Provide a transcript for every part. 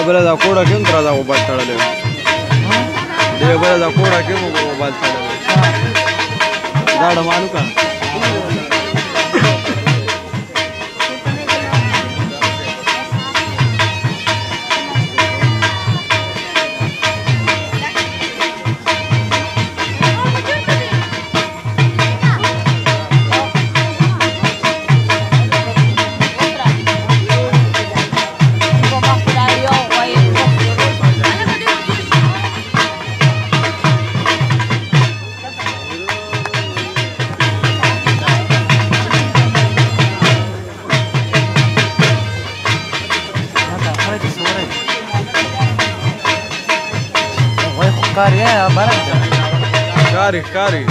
बरं जा कोडा घेऊन करा जाऊ बाल तळले दे बरं जा कोडा घेऊन बाल तळले झाड मानू का Kari.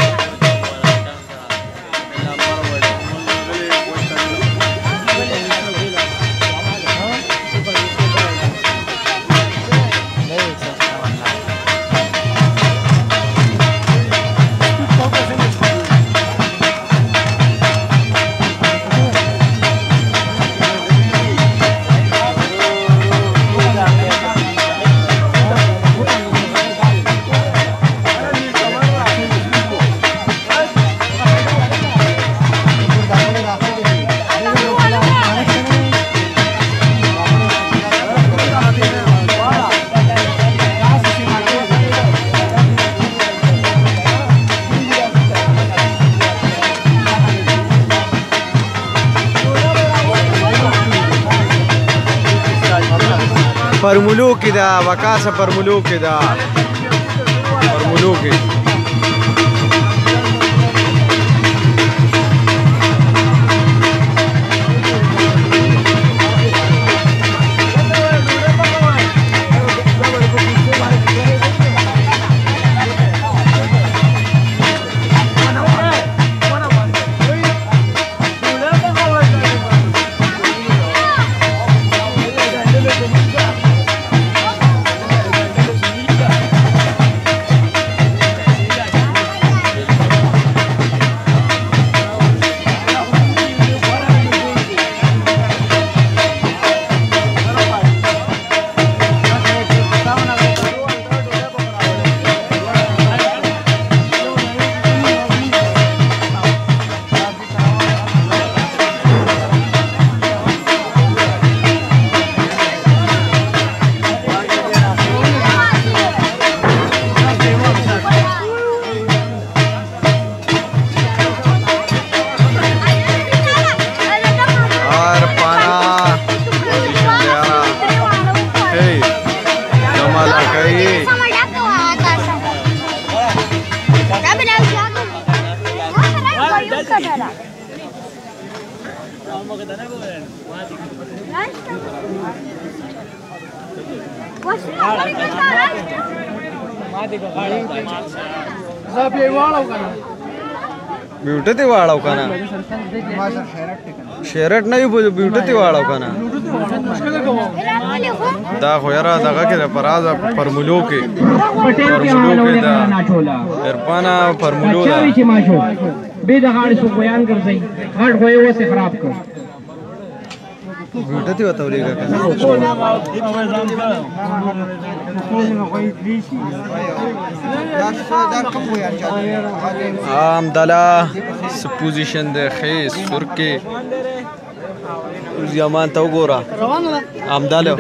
Permuluki da, Vakasa Permuluki da. Permuluki. Beauty वाळव का ना शेरट नाही ब्यूटी वाळव का ना दा खोयरा दगा के पराज फॉर्मूलो के दा इरफाना फॉर्मूलो दा बे दगाड़ सु बयान कर सही हट होए वो से खराब कर ब्यूटी बतावलेगा आमदला पोजीशन दे खीस सुरके ज़मान तो गोरा आमदला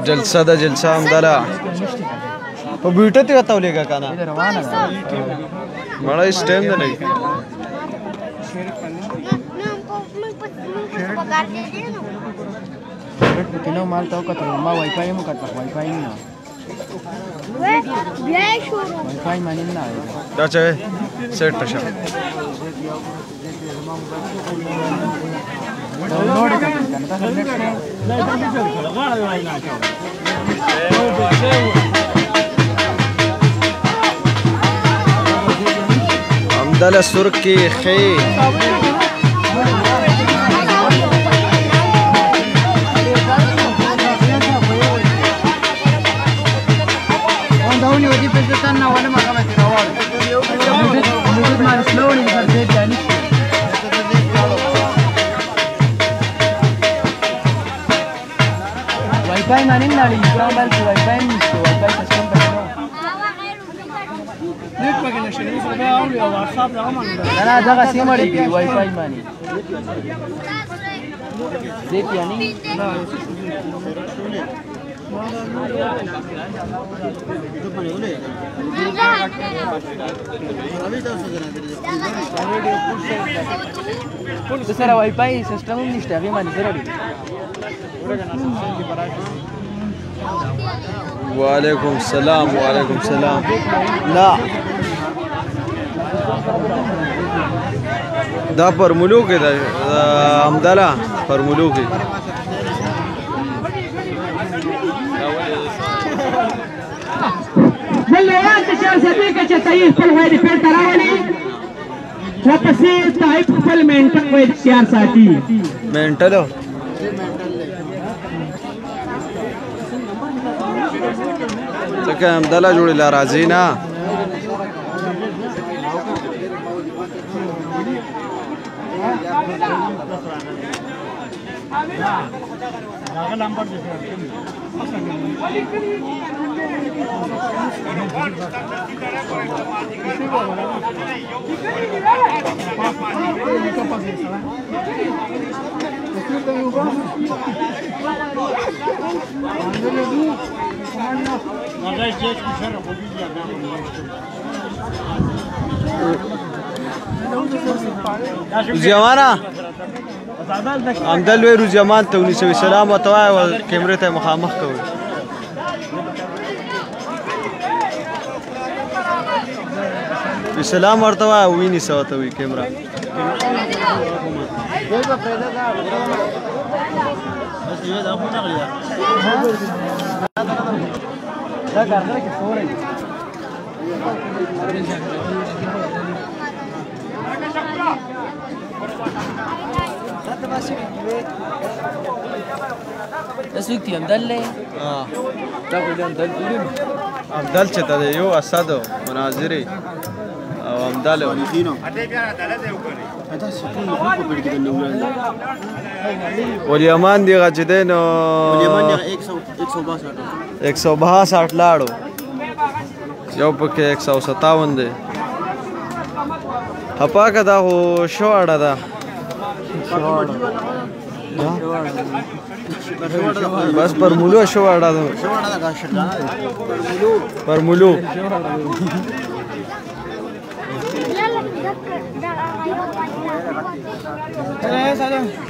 जलसा दा जलसा आमदला तो ब्यूटी बतावलेगा काना बड़ा इस टाइम नहीं कितना माल तो का मां वाईफाई में करता वाईफाई नहीं वाईफाई माने ना क्या चाहिए सेट टशा डाउनलोड करना همدلله سرکې ښې वाईफाई माने नाली मोबाइल पे वाईफाई नहीं वाईफाई सिस्टम पे नेट पे कनेक्शन है सब और व्हाट्सएप लगा मान ना जगह सिम अड़ी की वाईफाई माने देख यानी तो सर वाईफाई सिस्टम नहीं स्टेबल माने सर وعلیکم السلام وعلیکم السلام لا دا پر ملوک دا همدلله پر ملوک ملوان تشار سبي که چې تایید خپل وای دی پیل تراولي ورپسې تایید خپل مینټن وای تیار ساتي مینټلو ځکه همدلله جوړې لا راځي نه روزیامانه همدل وی روزیامان ته ونیسوي سلام ورته وایه او کیمرې ته یې مخامخ کوئ سلام ورته وایه او ونیسه ورته وي کیمره اسوي همدل همدل چې ته یو اسد مناظرې او همدل ولیمان دیغه چې دی نو 162 لاړو یو پکې 157 دی هپاکه دا خو شواړه ده بس پر مولو شواړه ده پر مولو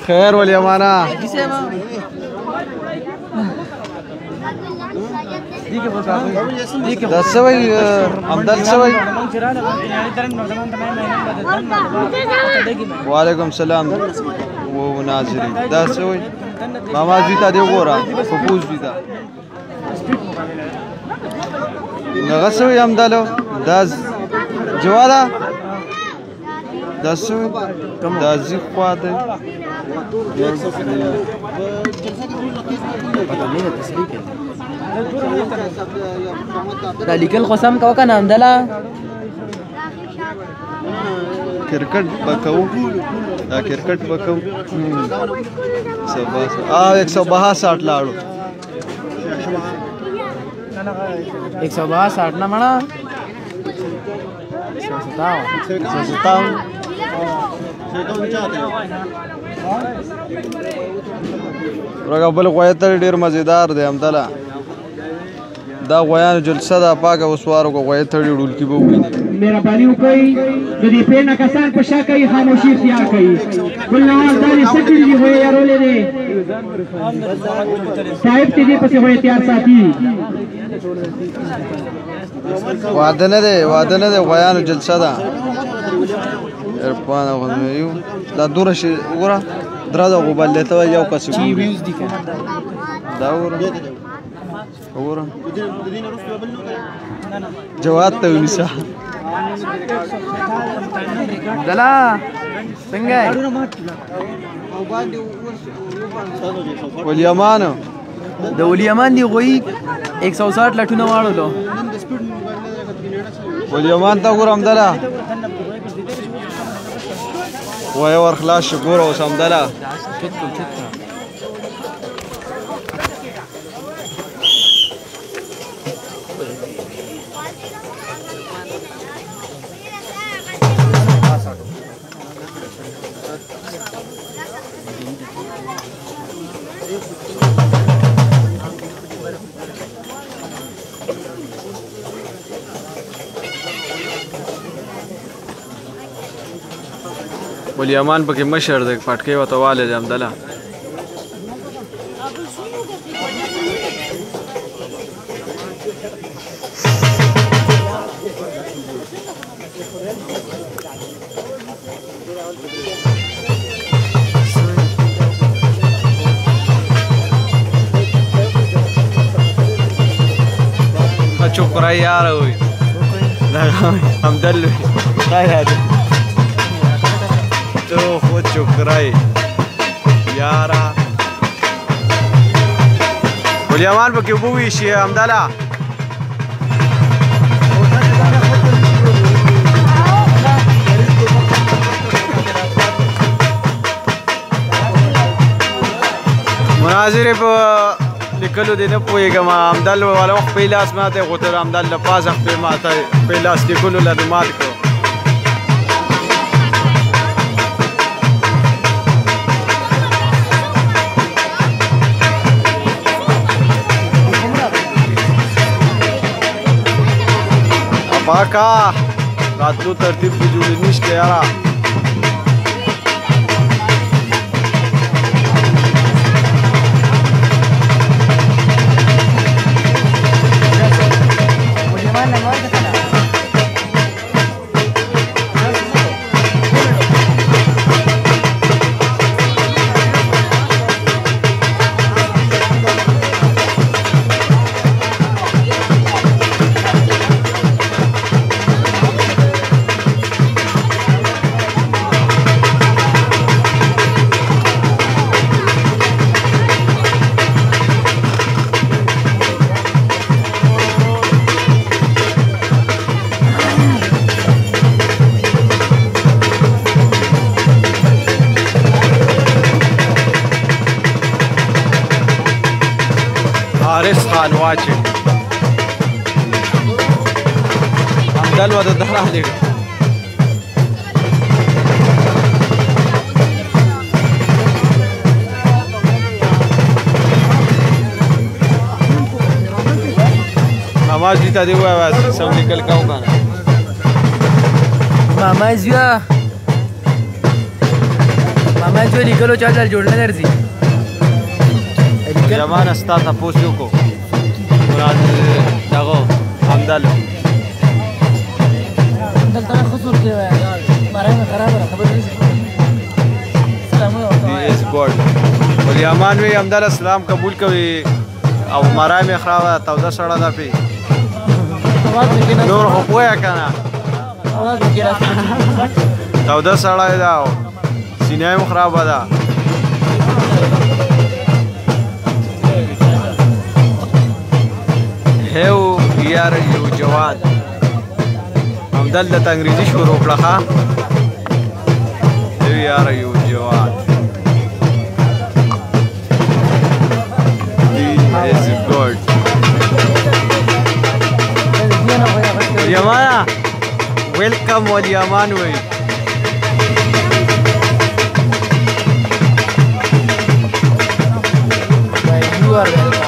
خیر ولیمانه دا سوي همدل سوي وعلیکم السلام و ناظرین دا سوي ماما زیتا دی وګوره فوز زیتا نغه سوي همدلو دا جواله دا سوي دا زی خوا دی دا لیکل قسم کا کنه همدلا کرکټ بکاو دا کرکټ بکاو 162 لاړو 162 نه مړه 157 ورګه بل غوایتر ډیر مزیدار دی همدله دا غویانو جلسه ده پاکه وسوارو کو غوایتر ډول کی به ویني مهرباني وکړئ د دې پیښه کسان په شا کوي خاموشي اختیار کوي بل نواز داري سکل دی وې یارولې دي صاحب دې پسې وې اختیار ساتي واده نه ده غویانو جلسه ده ارپانه غویو دا دوره شي وګوره درازه غوبلته یو کس چی ویوز دي دا وګوره جواد ته ونیسه दला څنګه ولیمان د ولیمان دی غوي 160 لټونه واړو ولیمان ته ګورم دلا وای ور خلاص ګور او سم دلا ولیمان پکې مشر د پټکې وته والي د امدلا چوکرا یار وي همدل خیر تو خود چوکرای یارا ولیمان پکې وبوي شي همدلا مناظره په لیکلو دی نه پوهېږم همدل والا وخت په لاس ماته غوتل همدل له پاسه خپې ماته په لاس لیکلو له مات کړو پاکا راتلو ترتیب کې جوړ نشته یارا حارس خان watching همدل وده دهره لګ نماز دي ته دی وای سم لیکل کاو کنه ماما جو لیکلو چا جوړ نه درځي زمان استا تاسو یو کو مراد دغه همدل دلته خسور دی بارانه خراب را خبر نه سلام علیکم اس ګورډ ولیمان وی همدل اسلام قبول کوي او مرامه خراب توده سړه ده پی نور هو پوهه کنه توده سړه ده سینه خراب ده هو یار یو جوان همدل د انګریزي شروع کړه ها هو یار یو جوان is good Yamana welcome Yaman way you are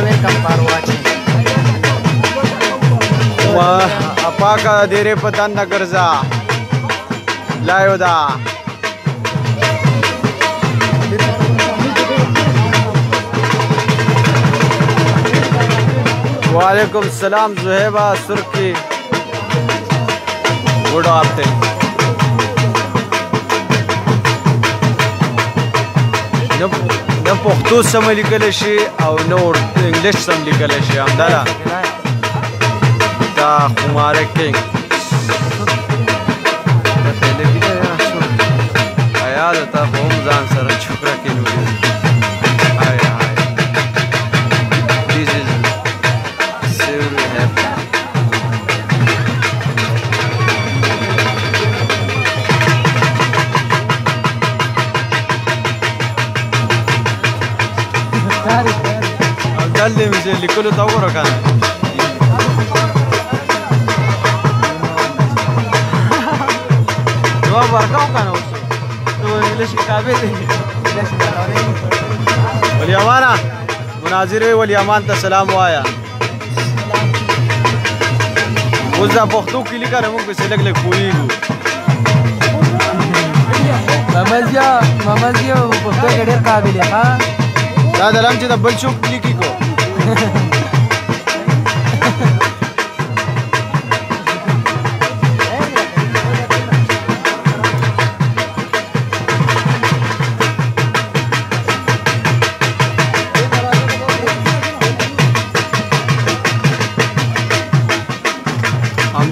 welcome for watching apaka dere patan na garza layo da वालेकुम सलाम जुहेबा सुर्खी good afternoon نه پښتو سم لیکلی شي او نه انګلیش سم لیکلی شي همدله دا خماره کینګ یاد ته خو هم ځان سره چوکره کې نیولې هاي هاي this is seriously happy دل دې مې لیکلو ته وګوره کنه نو ورکاو کنه اوس انگلیش کتابیں دیں ولی امانہ مناظر ولی امان تا سلام وایا وزا پختو کلی کا رمک بس لگ لگ پوری گو مامزیا پختو کې ډېر قابل ها دا دلم چې د بل څوک لیکي کو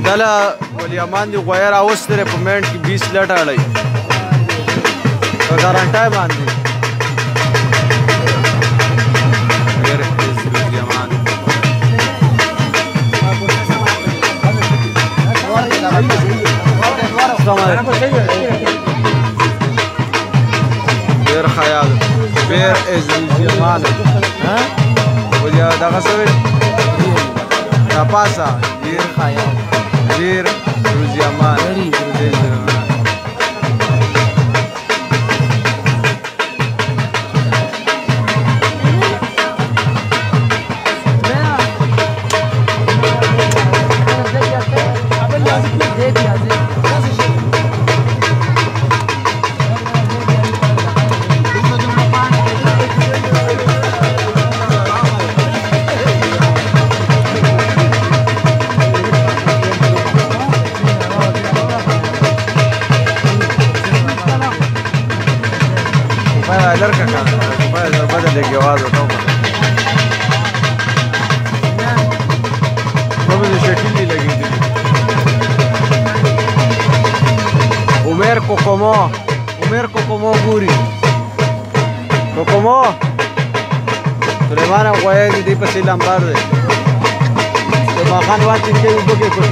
همدله ولی امان دی غویر اوستره په منټ کې 20 لټ اړای په ګارانټای باندې غیر هیڅ ولی امان غیر خیال غیر از ولی امان ها ولی دغه څه دا پاسا غیر خیال غیر روزی امان लड़का का बदल के आवाज होता हूँ मुझे शकीली लगी थी उमेर कोकोमो पूरी कोकोमो सुलेमान गोया दी पसी लंबार दे तो माखान वाच इनके ऊपर के कोई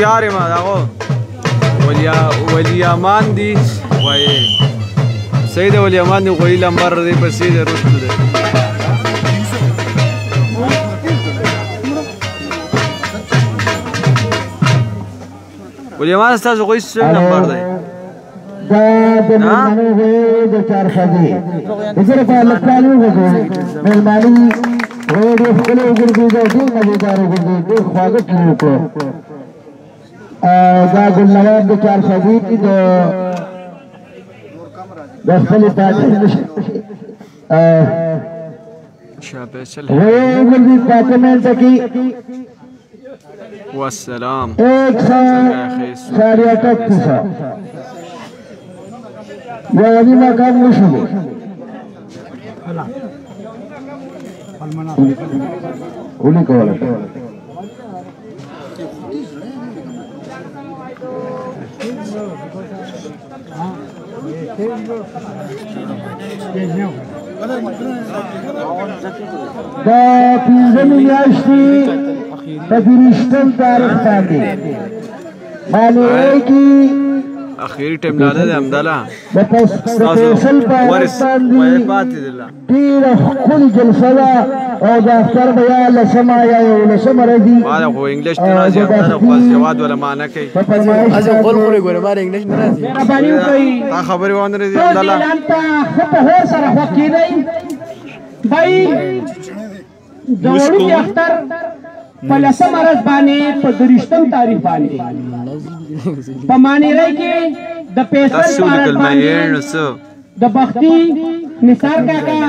تیار ما داغو ولی امان دی وای سید ولی امان دی وی لمبر دی پسې د رښت دی ولی امان تاسو کوئی څه نمبر دی دا د مېلمانو د چارخدي دغه په لکالو وګورئ مېلمانو ورو خپل وګورئ دا ډېر مزیدار وګورئ ډېر خواږه کړو دا ګل نواب د چارخدي کې د خپل پاتې وګورئ پاتمنټ کې والسلام 138 وادي مقام وشو ولي کوله دا پنځه میاشتې په 20 تاریخ باندې مالوي کې اخیری ټیم لاله ده همدله د فیصل په ورس وای پاتې دله ډېره ښکلې جلسه ده او د اختر به یا لسمه یا یولسمه راځي ما خو انګلیش نه راځي همدله خو جواد ولا معنا کوي اځه خپل خوري ګوره ما انګلیش نه راځي تا خبرې وانه راځي همدله اعلان ته ښه په هور سره خوښ کېدی بای د وړوکي اختر په لسمه ورځ باندې په 23 تاریخ باندې په مانیرای کې د فیصل په اړه باندې د بختي نثار کاکا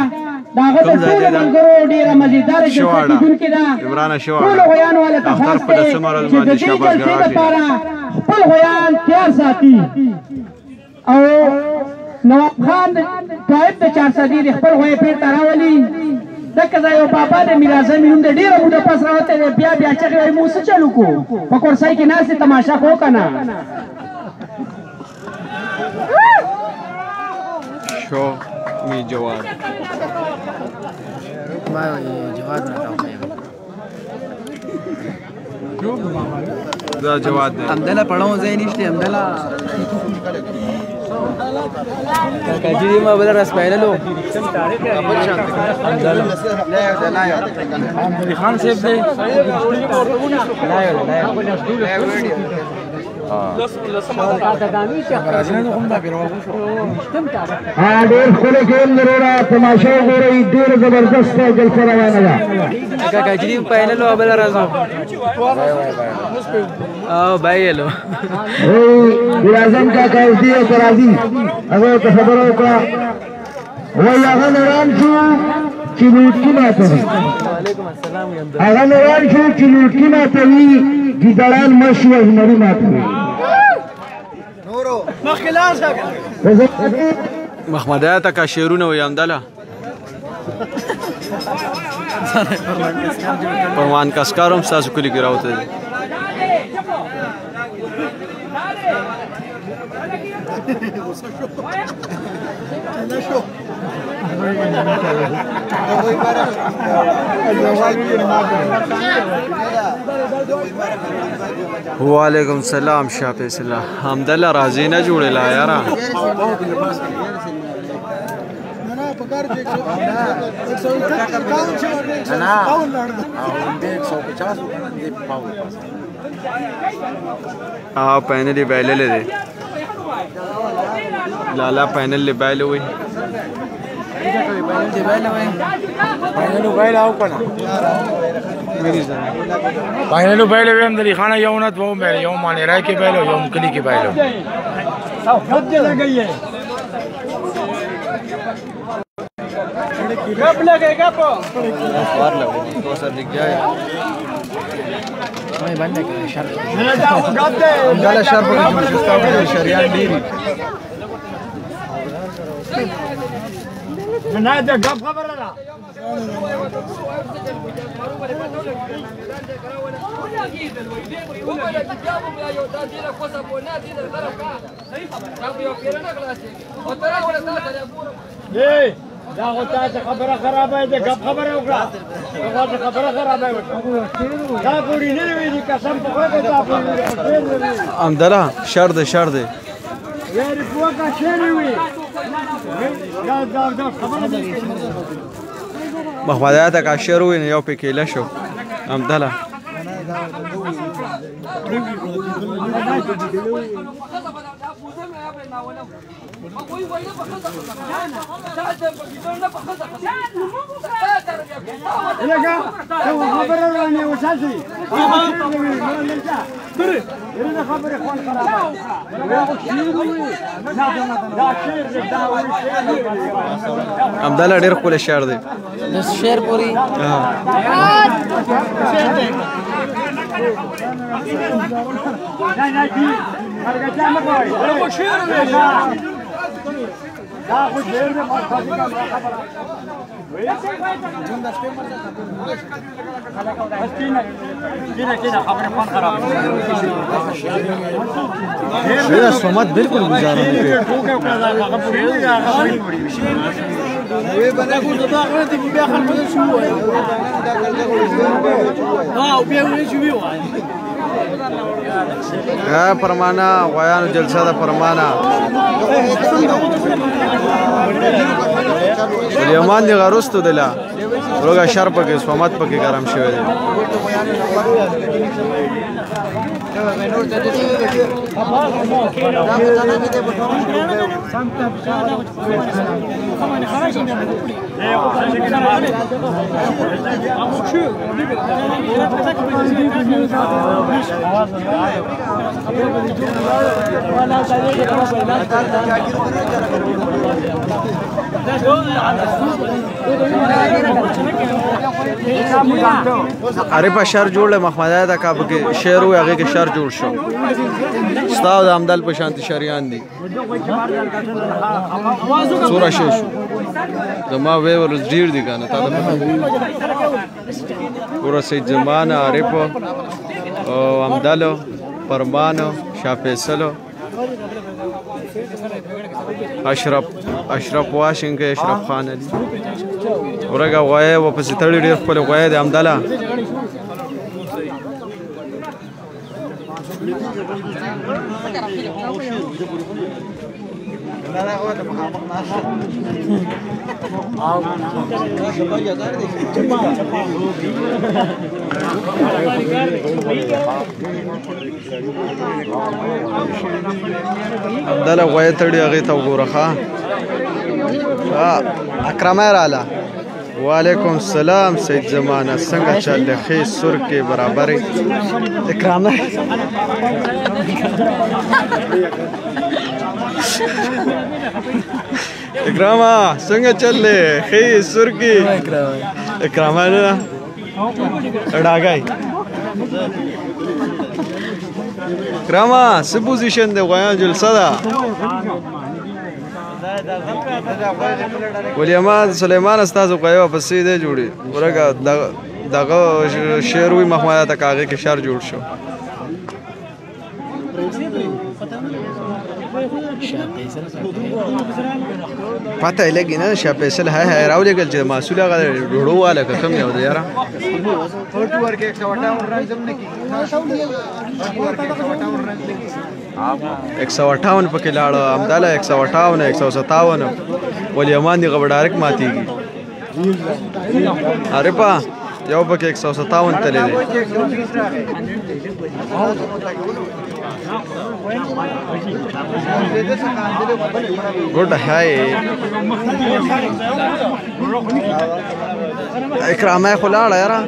داغه د ټول ملګرو ډیره مزیدار جلسه کیدونکې ده ټول غویان والا تفاص ته چې د دې جلسې لپاره خپل غویان تیار ساتي او نواب خان طایب د 400 د خپل غوی پیر تراولي دغه ځای او بابا د میراث مینوم د ډیره موده پس راوته بیا چې وای مو څه چلو کو په کورسای کې ناس تماشا کو کنه شو می جواد ما جواد نه دا جواد دی همدله پړاو ځای نشته همدله کاجی ما بل راس پایللو خان صاحب دی ډېر ښکلی ګیم وروره تماشا وګورئ ډېر زبردست جلسه روانه ده کاجی پایللو بل راځو او بایلو اعظم کاکا اوسدي او ترازي هغه ته خبره وکړه وایي هغه نران شو چې لوټکي ماتوي هغه نران شو چې لوټکي ماتوي ګیدړان مشي او زمري ماتوي محمد آیت کا شعرونه وي همدله پروان کاسکار هم ستاسو کلي کې راوته دي وعلیکم السلام شاه فیصل همدله راځي نه جوړېلا یاره پینل بایللې دی لالا پینل بایلې وي پاینلو بایلو ویم دلی خانه یو نت وو مې یو مانې راي کې بایلو یو کلی کې بایلو خود دې لګیږي गप लगेगा पो बाहर लगो तो सर लिख जाए मैं बंद कर शर्त मैं जाऊं गप दे गाला शर्फ की मुश्किल है शरियान डीरी मैं दे गप खबर लगा دا غوتا څه خبره خرابه ده غب خبره وکړه دا خبره خرابه وکړه دا پوری نه وی دي قسم په خدای ته پوری امدلا شر ده یاري پوکا شر وی دا خبره ده محمد کا شر وی نه یو پکې لشو امدلا امدلا ډېر خپل شعر دی شعر پوری मेरा सोमत बिल्कुल गुजारा नहीं فرمانا غویانو جلسه ده فرمانا یمان دی غرستو دلا روگا شر پکې سومت پکې ګرم شوی دی عارفه شر جوړ له محمدای دا کاپ کې شعر و هغه کې شر جوړ شو استاد د امدل په شانتي شریان دي سورا شو زما وی ور ډیر دي کنه تا ته پورا سي زمانه عارفه او امدل فرمانو شافیصلو اشرف واشنګ اشرف خان علي ورګه غوای و پسې تړي ډېر خپل غوای د امداله امداله غوای تړي هغه ته وګوره ښا اکرم رااله وعلیکم السلام سید زمانہ څنګه چل خې سر کې برابر اکرام اکرام څنګه چل خې سر کې اکرام نه اډاګای اکرام څه پوزیشن دی غویان جلسه ده ولیمان سلیمان استاد قیو پسې دی جوړي ورګه دغه شعر وی محمد ته کاغه کې شعر جوړ شو پته لګی نه شاپیسل ہے راولې ګل چې مسؤل هغه ډوړو والا کوم یو دی یاره فوټو ورکه 158 رن زم نه کی 158 پکې لاړو امداله 158 157 ولیمان دی غبر ډایرک ماتيږي اره پا یو پکې 157 تللی دی ګډ هاي اکرامه خلاړه یاره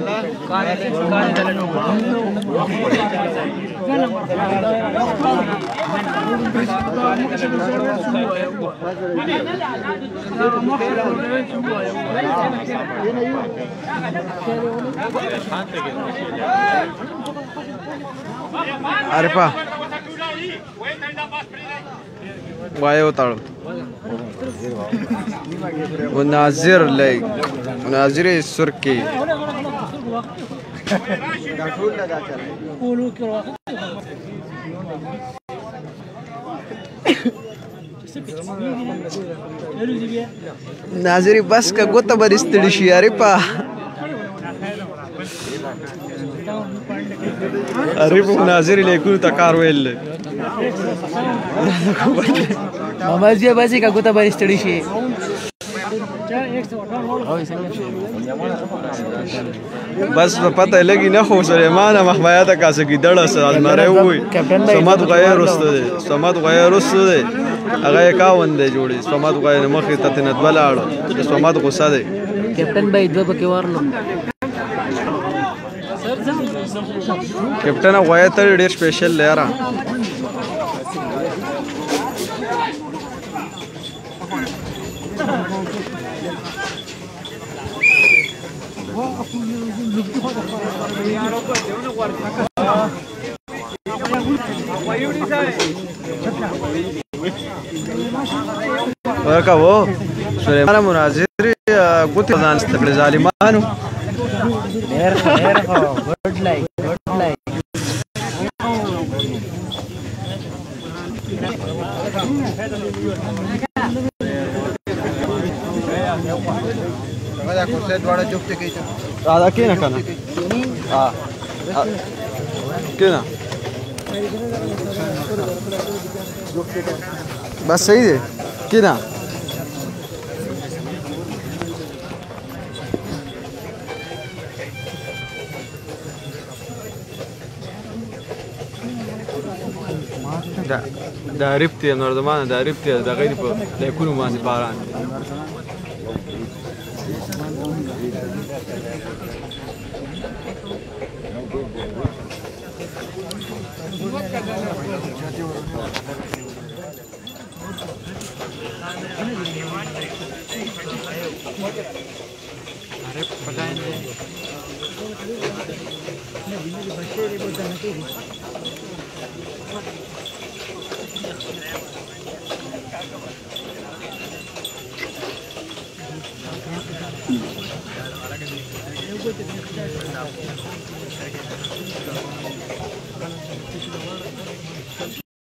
عارفه وایو تاړو وناظر لای ناظر سرکی ناظری بس کا ګوته برستړي شي یاري پا اره په ناظری لیکو تا کار ویل ماما جی باسي کا ګوته برستړي شي بس پته لګي نه خو سليمان محمایاته کاسه کی دړه سازماره وي سمات غیر واستده سمات غیر واستده هغه کاوند جوړي سمات غیر مخې ته تنت بلاړو سمات غوسه ده کیپټن به دوه پکې ورنو کیپټن غوای ته ډېر سپیشل لاره ورکا وہ سلیمان مناظر قطب ځان ستکړه ظالمانو ډېر ګډ لای دا کوڅه دواړه چوپته کوي راځه کېنه کنه ها کېنه बस सही है कि ना دا ريبتي نوردمانه دا ريبتي دا غير په لیکونو باندې باران अरे पता नहीं